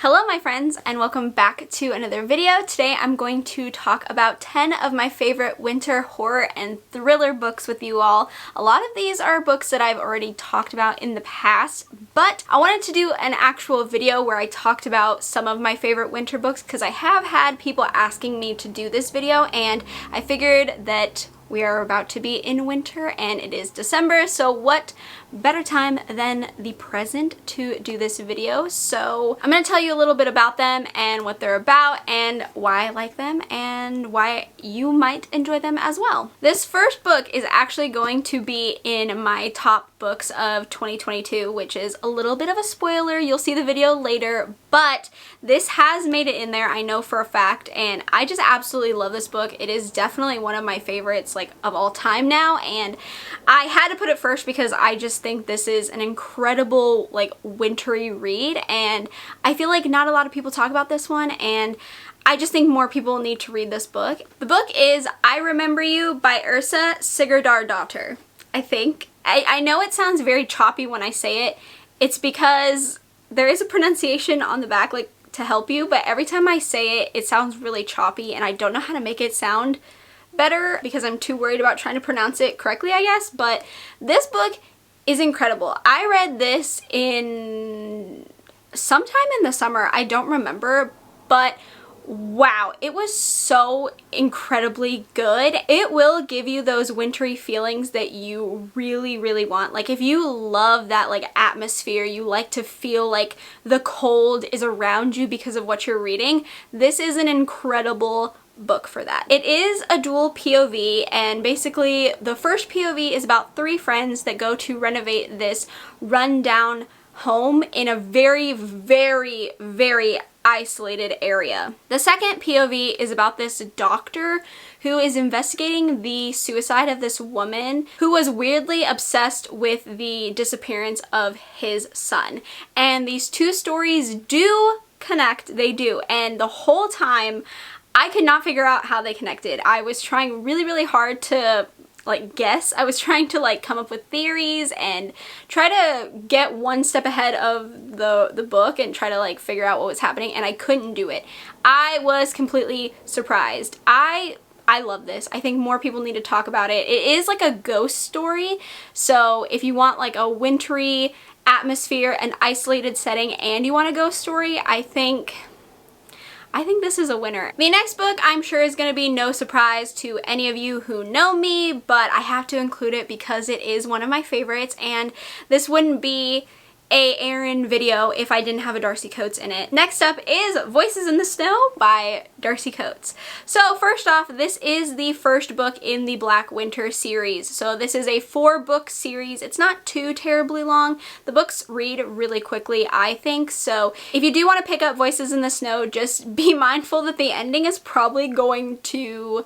Hello my friends and welcome back to another video. Today I'm going to talk about 10 of my favorite winter horror and thriller books with you all. A lot of these are books that I've already talked about in the past, but I wanted to do an actual video where I talked about some of my favorite winter books because I have had people asking me to do this video and I figured that we are about to be in winter and it is December, so what better time than the present to do this video. So I'm going to tell you a little bit about them and what they're about and why I like them and why you might enjoy them as well. This first book is actually going to be in my top books of 2022, which is a little bit of a spoiler. You'll see the video later, but this has made it in there, I know for a fact, and I just absolutely love this book. It is definitely one of my favorites like of all time now, and I had to put it first because I just think this is an incredible like wintry read, and I feel like not a lot of people talk about this one, and I just think more people need to read this book. The book is I Remember You by Ursa Sigurdardóttir, I think. I know it sounds very choppy when I say it. It's because there is a pronunciation on the back like to help you, but every time I say it, it sounds really choppy and I don't know how to make it sound better because I'm too worried about trying to pronounce it correctly, I guess. But this book is incredible. I read this in sometime in the summer, I don't remember, but wow, it was so incredibly good. It will give you those wintry feelings that you really want. Like if you love that like atmosphere, you like to feel like the cold is around you because of what you're reading, this is an incredible book for that. It is a dual POV, and basically the first POV is about three friends that go to renovate this rundown home in a very isolated area. The second POV is about this doctor who is investigating the suicide of this woman who was weirdly obsessed with the disappearance of his son. And these two stories do connect, they do, and the whole time I could not figure out how they connected. I was trying really hard to like guess. I was trying to like come up with theories and try to get one step ahead of the book and try to like figure out what was happening, and I couldn't do it. I was completely surprised. I love this. I think more people need to talk about it. It is like a ghost story, so if you want like a wintry atmosphere, an isolated setting, and you want a ghost story, I think this is a winner. The next book I'm sure is going to be no surprise to any of you who know me, but I have to include it because it is one of my favorites, and this wouldn't be a Erin video if I didn't have a Darcy Coates in it. Next up is Voices in the Snow by Darcy Coates. So first off, this is the first book in the Black Winter series. So this is a 4-book series. It's not too terribly long. The books read really quickly, I think. So if you do want to pick up Voices in the Snow, just be mindful that the ending is probably going to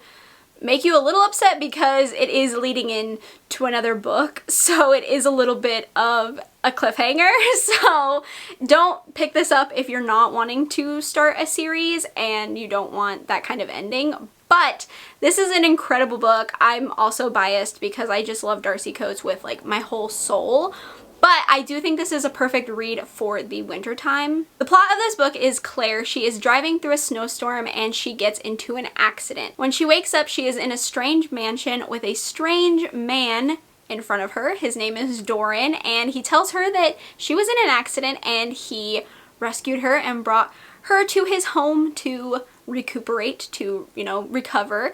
make you a little upset because it is leading in to another book, so it is a little bit of a cliffhanger. So don't pick this up if you're not wanting to start a series and you don't want that kind of ending. But this is an incredible book. I'm also biased because I just love Darcy Coates with like my whole soul. But I do think this is a perfect read for the winter time. The plot of this book is Claire. She is driving through a snowstorm and she gets into an accident. When she wakes up, she is in a strange mansion with a strange man in front of her. His name is Doran, and he tells her that she was in an accident and he rescued her and brought her to his home to recuperate, to, you know, recover.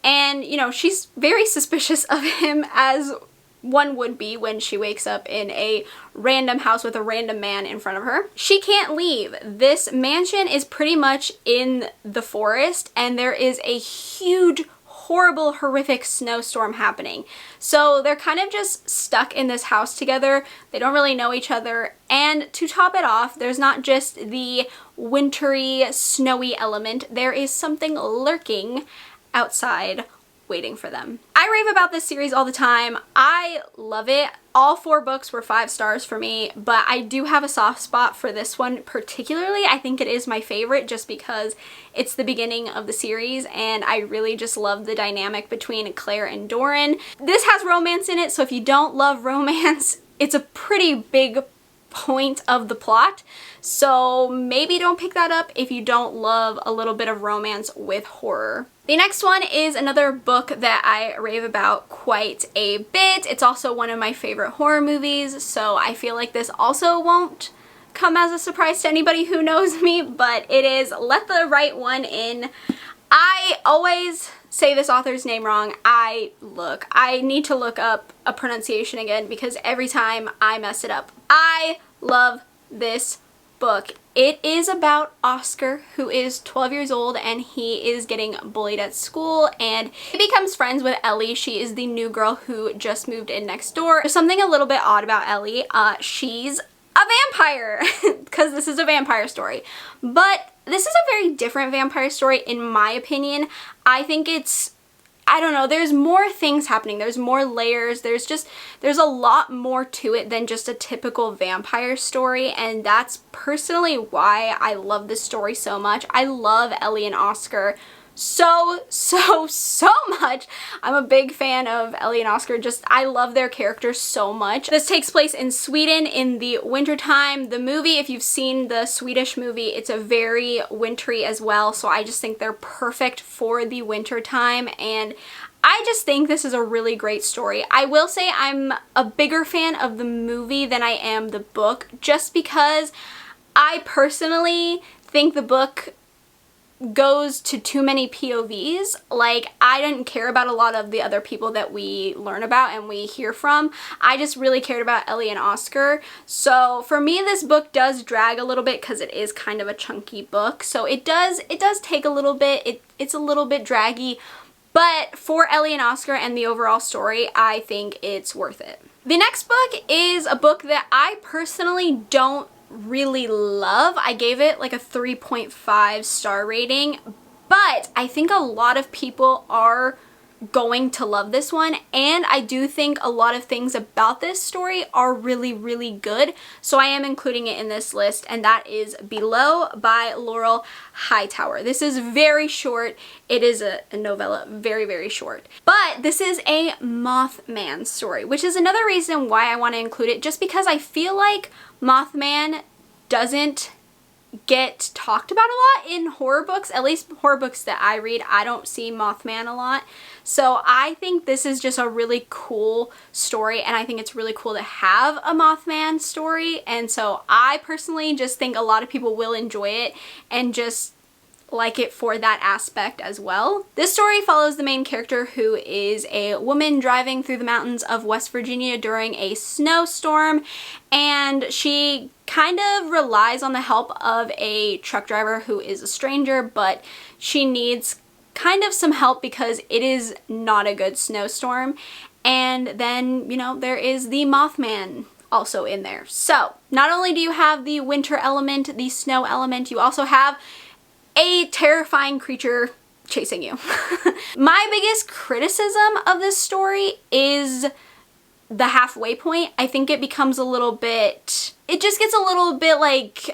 And, you know, she's very suspicious of him, as one would be when she wakes up in a random house with a random man in front of her. She can't leave. This mansion is pretty much in the forest, and there is a huge, horrible, horrific snowstorm happening. So they're kind of just stuck in this house together. They don't really know each other, and to top it off, there's not just the wintry, snowy element. There is something lurking outside waiting for them. I rave about this series all the time. I love it. All 4 books were 5 stars for me, but I do have a soft spot for this one particularly. I think it is my favorite just because it's the beginning of the series and I really just love the dynamic between Claire and Doran. This has romance in it, so if you don't love romance, it's a pretty big point of the plot. So maybe don't pick that up if you don't love a little bit of romance with horror. The next one is another book that I rave about quite a bit. It's also one of my favorite horror movies, so I feel like this also won't come as a surprise to anybody who knows me, but it is Let the Right One In. I always say this author's name wrong. I need to look up a pronunciation again because every time I mess it up. I love this book. It is about Oscar, who is 12 years old and he is getting bullied at school, and he becomes friends with Ellie. She is the new girl who just moved in next door. There's something a little bit odd about Ellie. She's a vampire because this is a vampire story, but this is a very different vampire story in my opinion. I think I don't know, there's more things happening, there's more layers, there's a lot more to it than just a typical vampire story, and that's personally why I love this story so much. I love Ellie and Oscar so much. I'm a big fan of Ellie and Oscar. I love their characters so much. This takes place in Sweden in the winter time. The movie, if you've seen the Swedish movie, it's a very wintry as well, so I just think they're perfect for the winter time, and I just think this is a really great story. I will say I'm a bigger fan of the movie than I am the book, just because I personally think the book goes to too many POVs. Like, I didn't care about a lot of the other people that we learn about and we hear from. I just really cared about Ellie and Oscar. So for me, this book does drag a little bit because it is kind of a chunky book. So it does take a little bit. It's a little bit draggy, but for Ellie and Oscar and the overall story, I think it's worth it. The next book is a book that I personally don't really love. I gave it like a 3.5 star rating, but I think a lot of people are going to love this one, and I do think a lot of things about this story are really good, so I am including it in this list, and that is Below by Laurel Hightower. This is very short. It is a novella, very short, but this is a Mothman story, which is another reason why I want to include it, just because I feel like Mothman doesn't get talked about a lot in horror books, at least horror books that I read. I don't see Mothman a lot. So I think this is just a really cool story, and I think it's really cool to have a Mothman story, and so I personally just think a lot of people will enjoy it and just like it for that aspect as well. This story follows the main character, who is a woman driving through the mountains of West Virginia during a snowstorm, and she kind of relies on the help of a truck driver who is a stranger, but she needs kind of some help because it is not a good snowstorm. And then, you know, there is the Mothman also in there. So not only do you have the winter element, the snow element, you also have a terrifying creature chasing you. My biggest criticism of this story is the halfway point. I think it becomes a little bit, it just gets a little bit like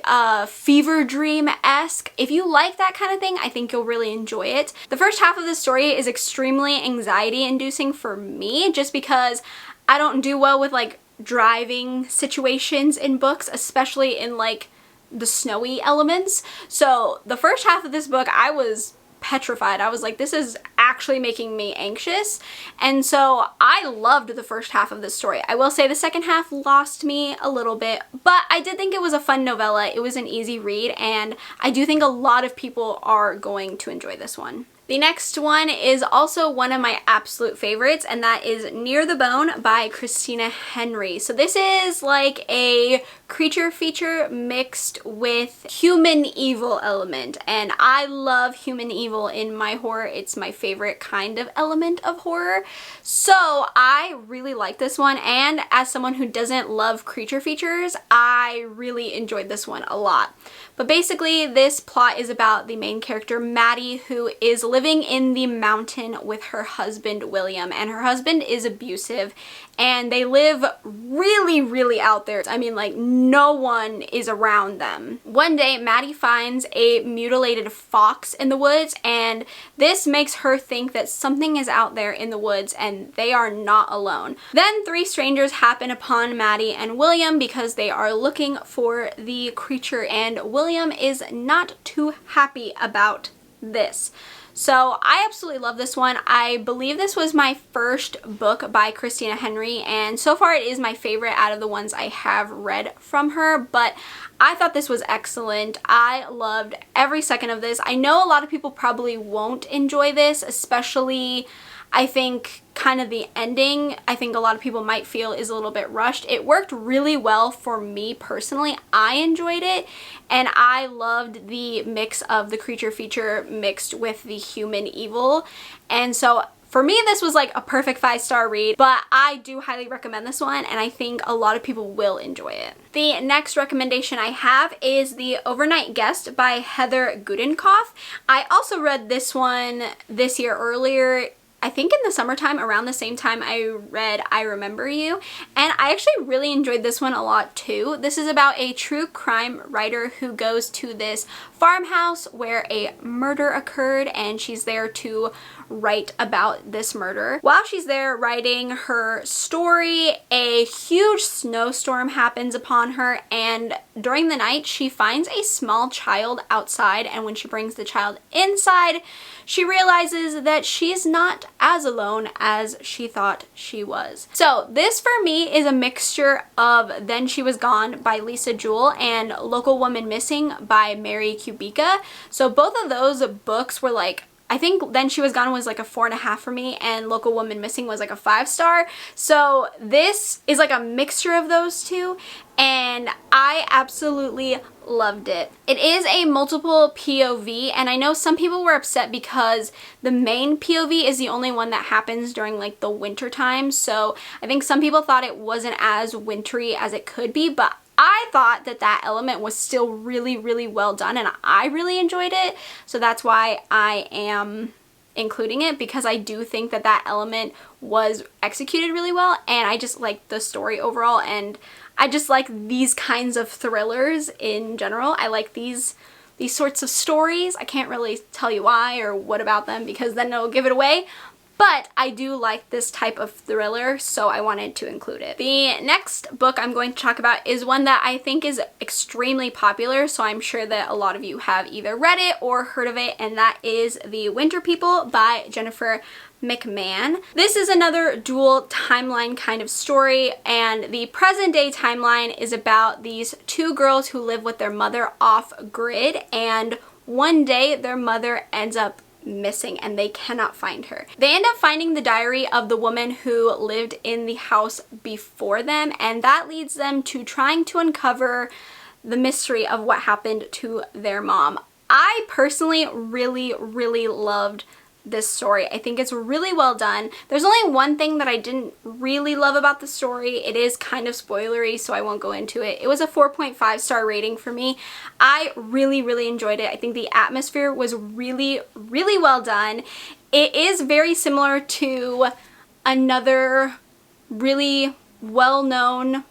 fever dream-esque. If you like that kind of thing, I think you'll really enjoy it. The first half of the story is extremely anxiety inducing for me, just because I don't do well with like driving situations in books, especially in like the snowy elements. So the first half of this book, I was petrified. I was like, this is actually making me anxious. And so I loved the first half of this story. I will say the second half lost me a little bit, but I did think it was a fun novella. It was an easy read, and I do think a lot of people are going to enjoy this one. The next one is also one of my absolute favorites, and that is Near the Bone by Christina Henry. So this is like a creature feature mixed with human evil element, and I love human evil in my horror. It's my favorite kind of element of horror. So I really like this one, and as someone who doesn't love creature features, I really enjoyed this one a lot. But basically, this plot is about the main character, Maddie, who is living in the mountain with her husband, William, and her husband is abusive, and they live really, really out there. I mean, like, no one is around them. One day, Maddie finds a mutilated fox in the woods, and this makes her think that something is out there in the woods and they are not alone. Then 3 strangers happen upon Maddie and William because they are looking for the creature, and William is not too happy about this. So I absolutely love this one. I believe this was my first book by Christina Henry, and so far it is my favorite out of the ones I have read from her, but I thought this was excellent. I loved every second of this. I know a lot of people probably won't enjoy this, especially I think kind of the ending. I think a lot of people might feel is a little bit rushed. It worked really well for me personally. I enjoyed it, and I loved the mix of the creature feature mixed with the human evil. And so for me, this was like a perfect 5-star read, but I do highly recommend this one, and I think a lot of people will enjoy it. The next recommendation I have is The Overnight Guest by Heather Gudenkoff. I also read this one this year earlier, I think in the summertime, around the same time I read I Remember You, and I actually really enjoyed this one a lot too. This is about a true crime writer who goes to this farmhouse where a murder occurred, and she's there to write about this murder. While she's there writing her story, a huge snowstorm happens upon her, and during the night she finds a small child outside, and when she brings the child inside, she realizes that she's not as alone as she thought she was. So this for me is a mixture of Then She Was Gone by Lisa Jewell and Local Woman Missing by Mary Kubica. So both of those books were like, I think Then She Was Gone was like a 4.5 for me, and Local Woman Missing was like a 5-star. So this is like a mixture of those two, and I absolutely loved it. It is a multiple POV, and I know some people were upset because the main POV is the only one that happens during like the winter time. So I think some people thought it wasn't as wintry as it could be, but I thought that that element was still really, really well done, and I really enjoyed it. So that's why I am including it, because I do think that that element was executed really well, and I just like the story overall, and I just like these kinds of thrillers in general. I like these sorts of stories. I can't really tell you why or what about them, because then it'll give it away. But I do like this type of thriller, so I wanted to include it. The next book I'm going to talk about is one that I think is extremely popular, so I'm sure that a lot of you have either read it or heard of it, and that is The Winter People by Jennifer McMahon. This is another dual timeline kind of story, and the present day timeline is about these 2 girls who live with their mother off grid, and one day their mother ends up missing and they cannot find her. They end up finding the diary of the woman who lived in the house before them, and that leads them to trying to uncover the mystery of what happened to their mom. I personally really, really loved this story. I think it's really well done. There's only one thing that I didn't really love about the story. It is kind of spoilery, so I won't go into it. It was a 4.5-star rating for me. I really, really enjoyed it. I think the atmosphere was really, really well done. It is very similar to another really well-known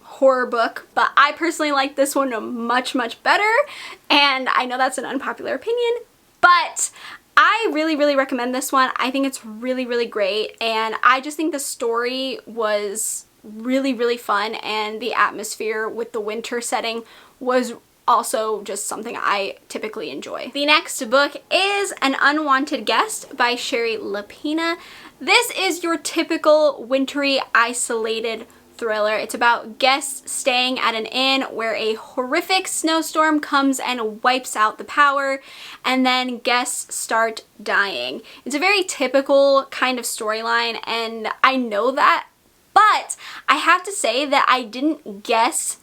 horror book, but I personally like this one much, much better, and I know that's an unpopular opinion, but I really, really recommend this one. I think it's really, really great, and I just think the story was really, really fun, and the atmosphere with the winter setting was also just something I typically enjoy. The next book is An Unwanted Guest by Sherry Lapina. This is your typical wintry, isolated thriller. It's about guests staying at an inn where a horrific snowstorm comes and wipes out the power, and then guests start dying. It's a very typical kind of storyline, and I know that, but I have to say that I didn't guess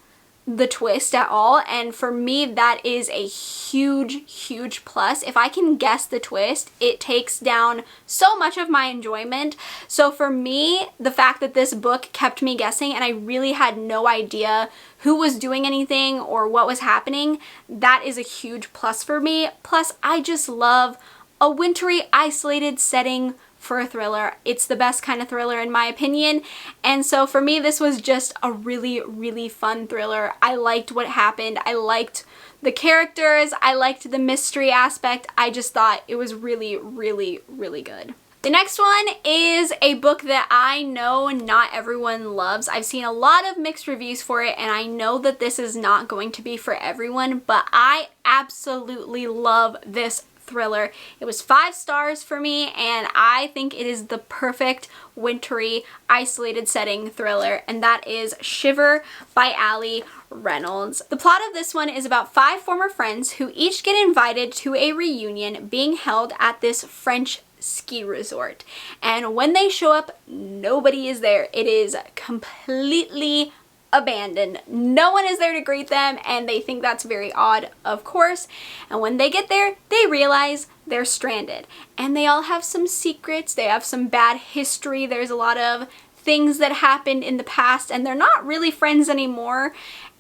the twist at all, and for me that is a huge, huge plus. If I can guess the twist, it takes down so much of my enjoyment. So for me, the fact that this book kept me guessing and I really had no idea who was doing anything or what was happening, that is a huge plus for me. Plus, I just love a wintry, isolated setting for a thriller. It's the best kind of thriller in my opinion. And so for me, this was just a really, really fun thriller. I liked what happened. I liked the characters. I liked the mystery aspect. I just thought it was really, really, really good. The next one is a book that I know not everyone loves. I've seen a lot of mixed reviews for it, and I know that this is not going to be for everyone, but I absolutely love this thriller. It was 5 stars for me, and I think it is the perfect wintry, isolated setting thriller, and that is Shiver by Ali Reynolds. The plot of this one is about 5 former friends who each get invited to a reunion being held at this French ski resort, and when they show up, nobody is there. It is completely abandoned. No one is there to greet them, and they think that's very odd, of course. And when they get there, they realize they're stranded, and they all have some secrets. They have some bad history. There's a lot of things that happened in the past, and they're not really friends anymore.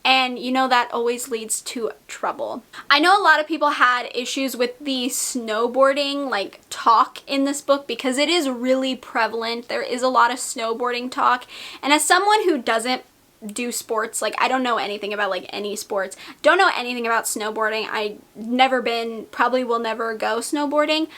And you know, that always leads to trouble. I know a lot of people had issues with the snowboarding like talk in this book because it is really prevalent. There is a lot of snowboarding talk, and as someone who doesn't do sports, like I don't know anything about like any sports, don't know anything about snowboarding, I never been, probably will never go snowboarding,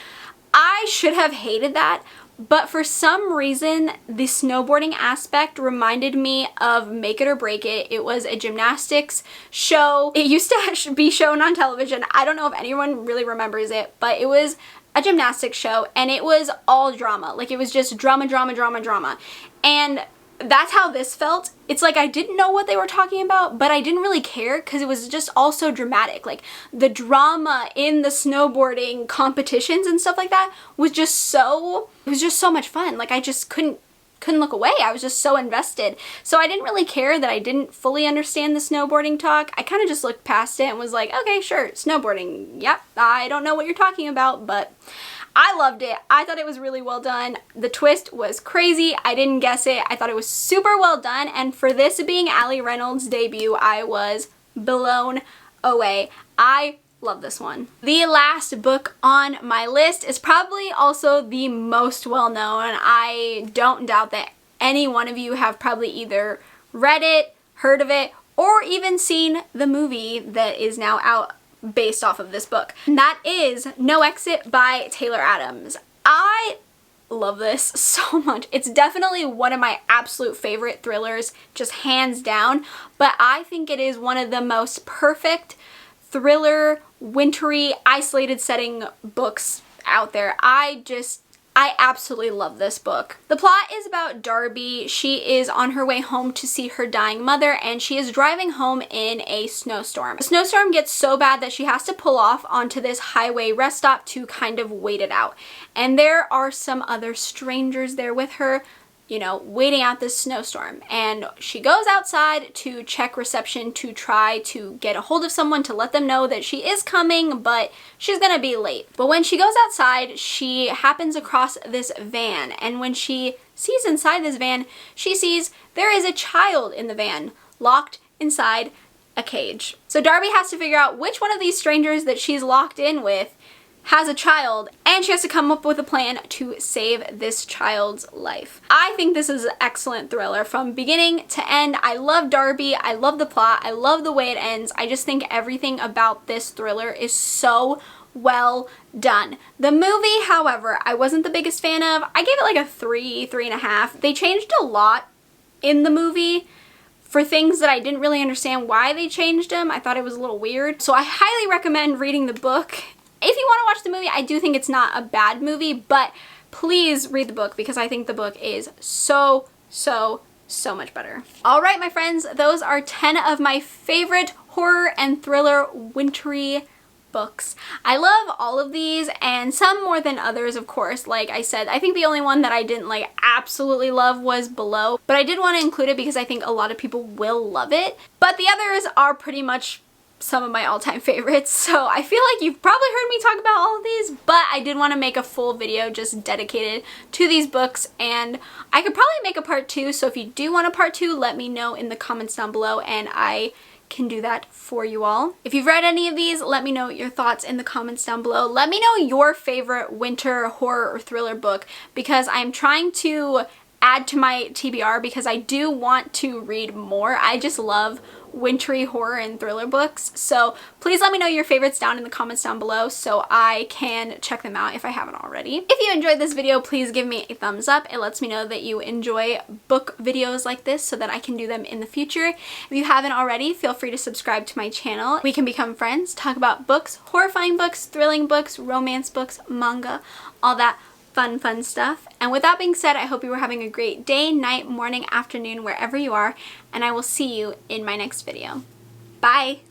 I should have hated that. But for some reason, the snowboarding aspect reminded me of Make It or Break It. It was a gymnastics show. It used to be shown on television. I don't know if anyone really remembers it, but it was a gymnastics show, and it was all drama. Like, it was just drama, drama, drama, drama. And that's how this felt. It's like I didn't know what they were talking about, but I didn't really care because it was just all so dramatic. Like, the drama in the snowboarding competitions and stuff like that was just so, it was just so much fun. Like, I just couldn't look away. I was just so invested. So I didn't really care that I didn't fully understand the snowboarding talk. I kind of just looked past it and was like, okay, sure, snowboarding. Yep, I don't know what you're talking about, but I loved it. I thought it was really well done. The twist was crazy. I didn't guess it. I thought it was super well done. And for this being Ali Reynolds' debut, I was blown away. I love this one. The last book on my list is probably also the most well known. I don't doubt that any one of you have probably either read it, heard of it, or even seen the movie that is now out based off of this book. And that is No Exit by Taylor Adams. I love this so much. It's definitely one of my absolute favorite thrillers, just hands down, but I think it is one of the most perfect thriller, wintry, isolated setting books out there. I absolutely love this book. The plot is about Darby. She is on her way home to see her dying mother, and she is driving home in a snowstorm. The snowstorm gets so bad that she has to pull off onto this highway rest stop to kind of wait it out. And there are some other strangers there with her, you know, waiting out this snowstorm. And she goes outside to check reception to try to get a hold of someone to let them know that she is coming, but she's gonna be late. But when she goes outside, she happens across this van, and when she sees inside this van, she sees there is a child in the van, locked inside a cage. So Darby has to figure out which one of these strangers that she's locked in with has a child, and she has to come up with a plan to save this child's life. I think this is an excellent thriller from beginning to end. I love Darby, I love the plot, I love the way it ends. I just think everything about this thriller is so well done. The movie, however, I wasn't the biggest fan of. I gave it like a 3.5. They changed a lot in the movie for things that I didn't really understand why they changed them. I thought it was a little weird. So I highly recommend reading the book. If you want to watch the movie, I do think it's not a bad movie, but please read the book because I think the book is so much better. All right, my friends, those are 10 of my favorite horror and thriller wintry books. I love all of these, and some more than others, of course. Like I said, I think the only one that I didn't like absolutely love was Below, but I did want to include it because I think a lot of people will love it. But the others are pretty much some of my all-time favorites, so I feel like you've probably heard me talk about all of these, but I did want to make a full video just dedicated to these books, and I could probably make a part 2, so if you do want a part 2, let me know in the comments down below and I can do that for you all. If you've read any of these, let me know your thoughts in the comments down below. Let me know your favorite winter horror or thriller book, because I'm trying to add to my TBR because I do want to read more. I just love wintry horror and thriller books. So please let me know your favorites down in the comments down below so I can check them out if I haven't already. If you enjoyed this video, please give me a thumbs up. It lets me know that you enjoy book videos like this so that I can do them in the future. If you haven't already, feel free to subscribe to my channel. We can become friends, talk about books, horrifying books, thrilling books, romance books, manga, all that fun stuff. And with that being said, I hope you were having a great day, night, morning, afternoon, wherever you are, and I will see you in my next video. Bye!